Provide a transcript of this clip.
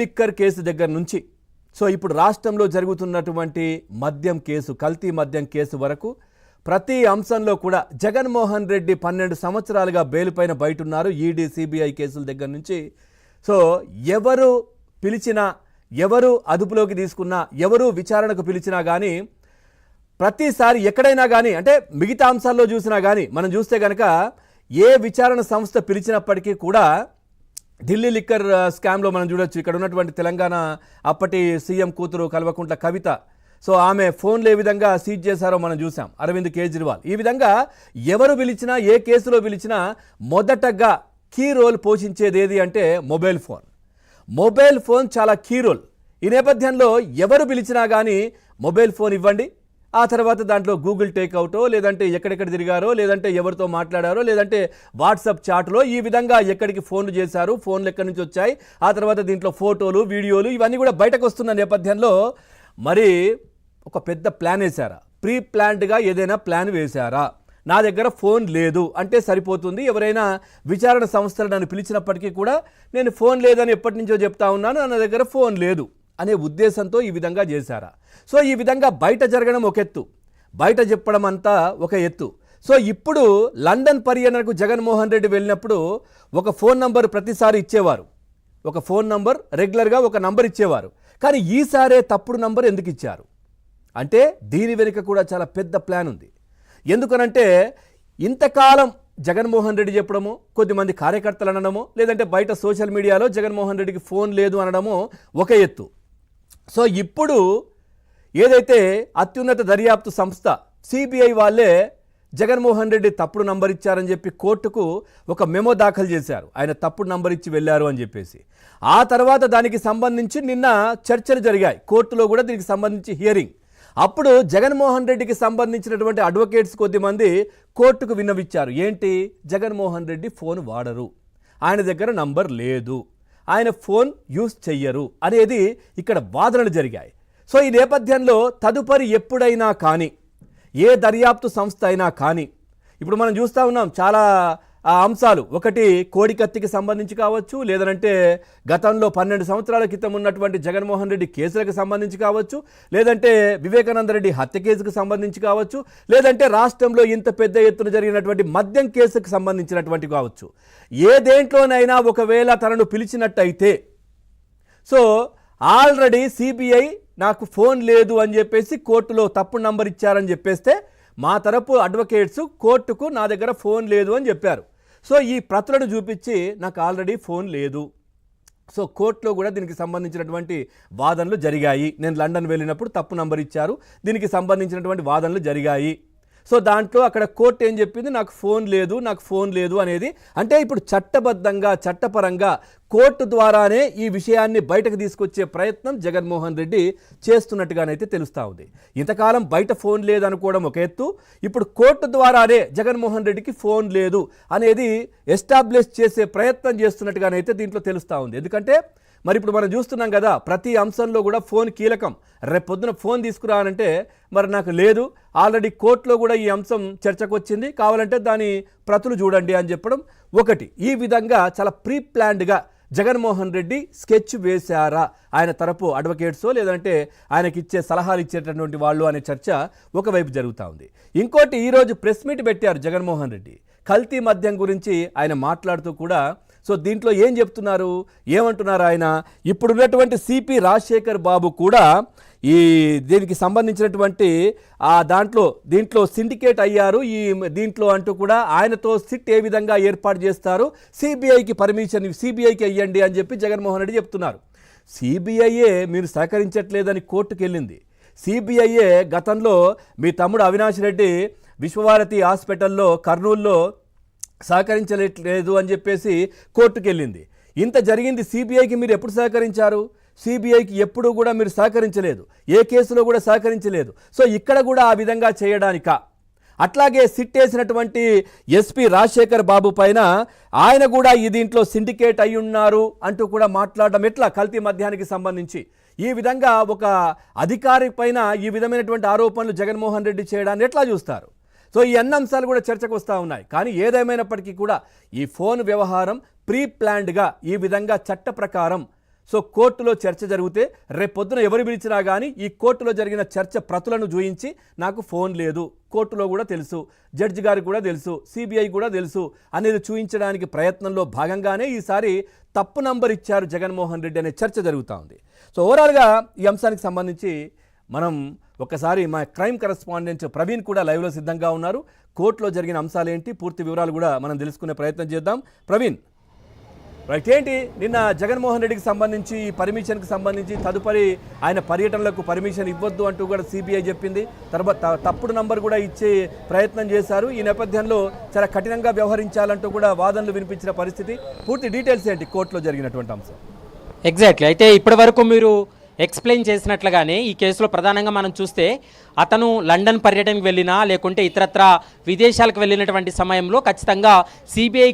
Liquor case దగ్గర నుంచి so ఇప్పుడు రాష్ట్రంలో జరుగుతున్నటువంటి మద్యం కేసు, కల్తీ మద్యం కేసు వరకు ప్రతి అంశంలో కూడా జగన్మోహన్ రెడ్డి 12 సంవత్సరాలుగా బెయిల్పైన బయట ఉన్నారు. ఈడీ సిబిఐ కేసుల దగ్గర నుంచి సో ఎవరు పిలిచినా, ఎవరు అదుపులోకి తీసుకున్నా, ఎవరు విచారణకు పిలిచినా కానీ ప్రతిసారి ఎక్కడైనా కానీ అంటే మిగతా అంశాల్లో చూసినా కానీ మనం చూస్తే కనుక ఏ విచారణ సంస్థ పిలిచినప్పటికీ కూడా ఢిల్లీ లిక్కర్ స్కామ్లో మనం చూడొచ్చు. ఇక్కడ ఉన్నటువంటి తెలంగాణ అప్పటి సీఎం కూతురు కల్వకుంట్ల కవిత, సో ఆమె ఫోన్లు ఏ విధంగా సీజ్ చేశారో మనం చూసాం. అరవింద్ కేజ్రీవాల్, ఈ విధంగా ఎవరు పిలిచినా, ఏ కేసులో పిలిచినా మొదటగా కీ రోల్ పోషించేది ఏది అంటే మొబైల్ ఫోన్. మొబైల్ ఫోన్ చాలా కీ రోల్. ఈ నేపథ్యంలో ఎవరు పిలిచినా కానీ మొబైల్ ఫోన్ ఇవ్వండి, ఆ తర్వాత దాంట్లో గూగుల్ టేక్అవుటో, లేదంటే ఎక్కడెక్కడ తిరిగారో, లేదంటే ఎవరితో మాట్లాడారో, లేదంటే వాట్సాప్ చాట్లో ఈ విధంగా ఎక్కడికి ఫోన్లు చేశారు, ఫోన్లు ఎక్కడి నుంచి వచ్చాయి, ఆ తర్వాత దీంట్లో ఫోటోలు, వీడియోలు ఇవన్నీ కూడా బయటకు వస్తున్న నేపథ్యంలో మరి ఒక పెద్ద ప్లాన్ వేశారా? ప్రీ ప్లాన్డ్గా ఏదైనా ప్లాన్ వేశారా? నా దగ్గర ఫోన్ లేదు అంటే సరిపోతుంది, ఎవరైనా విచారణ సంస్థలు నన్ను పిలిచినప్పటికీ కూడా నేను ఫోన్ లేదని ఎప్పటి నుంచో చెప్తా ఉన్నాను, నా దగ్గర ఫోన్ లేదు అనే ఉద్దేశంతో ఈ విధంగా చేశారా? సో ఈ విధంగా బయట జరగడం ఒక ఎత్తు, బయట చెప్పడం అంతా ఒక ఎత్తు. సో ఇప్పుడు లండన్ పర్యటనకు జగన్మోహన్ రెడ్డి వెళ్ళినప్పుడు ఒక ఫోన్ నంబర్ ప్రతిసారి ఇచ్చేవారు, ఒక ఫోన్ నంబర్ రెగ్యులర్గా ఒక నంబర్ ఇచ్చేవారు. కానీ ఈసారే తప్పుడు నంబర్ ఎందుకు ఇచ్చారు అంటే దీని వెనుక కూడా చాలా పెద్ద ప్లాన్ ఉంది. ఎందుకనంటే ఇంతకాలం జగన్మోహన్ రెడ్డి చెప్పడము, కొద్దిమంది కార్యకర్తలు అనడము, లేదంటే బయట సోషల్ మీడియాలో జగన్మోహన్ రెడ్డికి ఫోన్ లేదు అనడము ఒక ఎత్తు. సో ఇప్పుడు ఏదైతే అత్యున్నత దర్యాప్తు సంస్థ సిబిఐ వాళ్ళే జగన్మోహన్ రెడ్డి తప్పుడు నంబర్ ఇచ్చారని చెప్పి కోర్టుకు ఒక మెమో దాఖలు చేశారు, ఆయన తప్పుడు నంబర్ ఇచ్చి వెళ్ళారు అని చెప్పేసి. ఆ తర్వాత దానికి సంబంధించి నిన్న చర్చలు జరిగాయి కోర్టులో కూడా, దీనికి సంబంధించి హియరింగ్. అప్పుడు జగన్మోహన్ రెడ్డికి సంబంధించినటువంటి అడ్వకేట్స్ కొద్దిమంది కోర్టుకు విన్నవిచ్చారు. ఏంటి? జగన్మోహన్ రెడ్డి ఫోన్ వాడరు, ఆయన దగ్గర నంబర్ లేదు, ఆయన ఫోన్ యూజ్ చెయ్యరు అనేది ఇక్కడ వాదనలు జరిగాయి. సో ఈ నేపథ్యంలో తదుపరి ఎప్పుడైనా కానీ, ఏ దర్యాప్తు సంస్థ అయినా కానీ, ఇప్పుడు మనం చూస్తూ ఉన్నాం చాలా అంశాలు. ఒకటి కోడికత్తికి సంబంధించి కావచ్చు, లేదంటే గతంలో 12 సంవత్సరాల క్రితం ఉన్నటువంటి జగన్మోహన్ రెడ్డి కేసులకు సంబంధించి కావచ్చు, లేదంటే వివేకానంద రెడ్డి హత్య కేసుకు సంబంధించి కావచ్చు, లేదంటే రాష్ట్రంలో ఇంత పెద్ద ఎత్తున జరిగినటువంటి మద్యం కేసుకు సంబంధించినటువంటి కావచ్చు. ఏ దేంట్లోనైనా ఒకవేళ తనను పిలిచినట్టయితే సో ఆల్రెడీ సిబిఐ నాకు ఫోన్ లేదు అని చెప్పేసి కోర్టులో తప్పుడు నంబర్ ఇచ్చారని చెప్పేస్తే మా తరపు అడ్వకేట్స్ కోర్టుకు నా దగ్గర ఫోన్ లేదు అని చెప్పారు. సో ఈ ప్రతులను చూపించి నాకు ఆల్రెడీ ఫోన్ లేదు. సో కోర్టులో కూడా దీనికి సంబంధించినటువంటి వాదనలు జరిగాయి. నేను లండన్ వెళ్ళినప్పుడు తప్పు నంబర్ ఇచ్చారు, దీనికి సంబంధించినటువంటి వాదనలు జరిగాయి. సో దాంట్లో అక్కడ కోర్టు ఏం చెప్పింది? నాకు ఫోన్ లేదు, నాకు ఫోన్ లేదు అనేది. అంటే ఇప్పుడు చట్టబద్ధంగా, చట్టపరంగా కోర్టు ద్వారానే ఈ విషయాన్ని బయటకు తీసుకొచ్చే ప్రయత్నం జగన్మోహన్ రెడ్డి చేస్తున్నట్టుగానైతే తెలుస్తూ ఉంది. ఇంతకాలం బయట ఫోన్ లేదనుకోవడం ఒక ఎత్తు, ఇప్పుడు కోర్టు ద్వారానే జగన్మోహన్ రెడ్డికి ఫోన్ లేదు అనేది ఎస్టాబ్లిష్ చేసే ప్రయత్నం చేస్తున్నట్టుగానైతే దీంట్లో తెలుస్తూ ఉంది. ఎందుకంటే మరి ఇప్పుడు మనం చూస్తున్నాం కదా, ప్రతి అంశంలో కూడా ఫోన్ కీలకం. రేపు పొద్దున ఫోన్ తీసుకురానంటే మరి నాకు లేదు, ఆల్రెడీ కోర్టులో కూడా ఈ అంశం చర్చకు వచ్చింది, కావాలంటే దాని ప్రతులు చూడండి అని చెప్పడం ఒకటి. ఈ విధంగా చాలా ప్రీ ప్లాన్డ్గా జగన్మోహన్ రెడ్డి స్కెచ్ వేశారా ఆయన తరపు అడ్వకేట్సో, లేదంటే ఆయనకి ఇచ్చే సలహాలు ఇచ్చేటటువంటి వాళ్ళు అనే చర్చ ఒకవైపు జరుగుతూ ఉంది. ఇంకోటి, ఈరోజు ప్రెస్ మీట్ పెట్టారు జగన్మోహన్ రెడ్డి, కల్తీ మద్యం గురించి ఆయన మాట్లాడుతూ కూడా. సో దీంట్లో ఏం చెప్తున్నారు, ఏమంటున్నారు ఆయన? ఇప్పుడున్నటువంటి సిపి రాజశేఖర్ బాబు కూడా ఈ దీనికి సంబంధించినటువంటి దీంట్లో సిండికేట్ అయ్యారు ఈ దీంట్లో అంటూ కూడా ఆయనతో సిట్ ఏ విధంగా ఏర్పాటు చేస్తారు, సిబిఐకి పర్మిషన్ సిబిఐకి అయ్యండి అని చెప్పి జగన్మోహన్ రెడ్డి చెప్తున్నారు. సిబిఐయే మీరు సహకరించట్లేదని కోర్టుకు వెళ్ళింది. సిబిఐయే గతంలో మీ తమ్ముడు అవినాష్ రెడ్డి విశ్వభారతి హాస్పిటల్లో కర్నూలులో సహకరించలేదు అని చెప్పేసి కోర్టుకు వెళ్ళింది. ఇంత జరిగింది, సిబిఐకి మీరు ఎప్పుడు సహకరించారు? సిబిఐకి ఎప్పుడూ కూడా మీరు సహకరించలేదు, ఏ కేసులో కూడా సహకరించలేదు. సో ఇక్కడ కూడా ఆ విధంగా చేయడానిక? అట్లాగే సిట్ వేసినటువంటి ఎస్పీ రాజశేఖర్ బాబు పైన ఆయన కూడా ఈ దీంట్లో సిండికేట్ అయి ఉన్నారు అంటూ కూడా మాట్లాడడం ఎట్లా? కల్తీ మద్యానికి సంబంధించి ఈ విధంగా ఒక అధికారి పైన ఈ విధమైనటువంటి ఆరోపణలు జగన్మోహన్ రెడ్డి చేయడాన్ని ఎట్లా చూస్తారు? సో ఈ అన్ని అంశాలు కూడా చర్చకు వస్తూ ఉన్నాయి. కానీ ఏదేమైనప్పటికీ కూడా ఈ ఫోన్ వ్యవహారం ప్రీ ప్లాన్డ్గా ఈ విధంగా చట్ట ప్రకారం సో కోర్టులో చర్చ జరిగితే రేపొద్దున ఎవరు పిలిచినా కానీ ఈ కోర్టులో జరిగిన చర్చ ప్రతులను చూయించి నాకు ఫోన్ లేదు, కోర్టులో కూడా తెలుసు, జడ్జి గారికి కూడా తెలుసు, సిబిఐ కూడా తెలుసు అనేది చూయించడానికి ప్రయత్నంలో భాగంగానే ఈసారి తప్పు నంబర్ ఇచ్చారు జగన్మోహన్ రెడ్డి అనే చర్చ జరుగుతూ ఉంది. సో ఓవరాల్గా ఈ అంశానికి సంబంధించి మనం ఒకసారి మా క్రైమ్ కరెస్పాండెంట్ ప్రవీణ్ కూడా లైవ్లో సిద్ధంగా ఉన్నారు. కోర్టులో జరిగిన అంశాలు ఏంటి, పూర్తి వివరాలు కూడా మనం తెలుసుకునే ప్రయత్నం చేద్దాం. ప్రవీణ్, రైట్, ఏంటి నిన్న జగన్మోహన్ రెడ్డికి సంబంధించి ఈ పర్మిషన్కి సంబంధించి తదుపరి ఆయన పర్యటనలకు పర్మిషన్ ఇవ్వద్దు అంటూ కూడా సిబిఐ చెప్పింది. తర్వాత తప్పుడు నంబర్ కూడా ఇచ్చే ప్రయత్నం చేశారు. ఈ నేపథ్యంలో చాలా కఠినంగా వ్యవహరించాలంటూ కూడా వాదనలు వినిపించిన పరిస్థితి. పూర్తి డీటెయిల్స్ ఏంటి కోర్టులో జరిగినటువంటి అంశం? ఎగ్జాక్ట్లీ. అయితే ఇప్పటి వరకు మీరు ఎక్స్ప్లెయిన్ చేసినట్లుగానే ఈ కేసులో ప్రధానంగా మనం చూస్తే అతను లండన్ పర్యటనకు వెళ్ళినా లేకుంటే ఇతరత్ర విదేశాలకు వెళ్ళినటువంటి సమయంలో ఖచ్చితంగా సిబిఐ